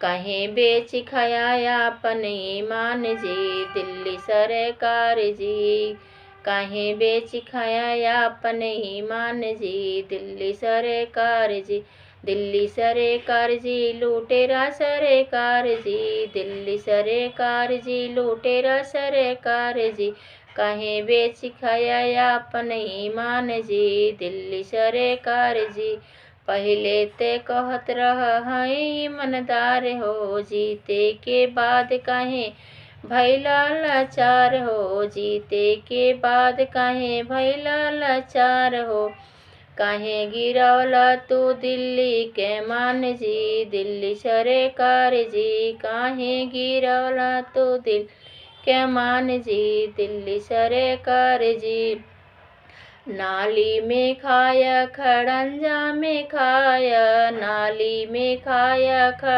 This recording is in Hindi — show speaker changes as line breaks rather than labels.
काहे बेच खाया अपन ईमान जी, दिल्ली सरकार जी। काहे बेच खाया अपन ईमान जी, दिल्ली सरकार जी। दिल्ली सरकार जी लुटेरा सरकार जी, दिल्ली सरकार जी लुटेरा सरकार जी। काहे बेच खाया अपन ईमान जी, दिल्ली सरकार जी। पहले ते कहत रह हैं ईमानदार हो, जीते के बाद काहे भैला लाचार हो, जीते के बाद काहे भैला लाचार हो। काहे गिरवला तू दिल्ली के मान जी, दिल्ली सरकार जी। काहे गिरवला तू दिल के मान जी, दिल्ली सरकार जी। नाली में खाया खड़ंजा में खाया, नाली में खाया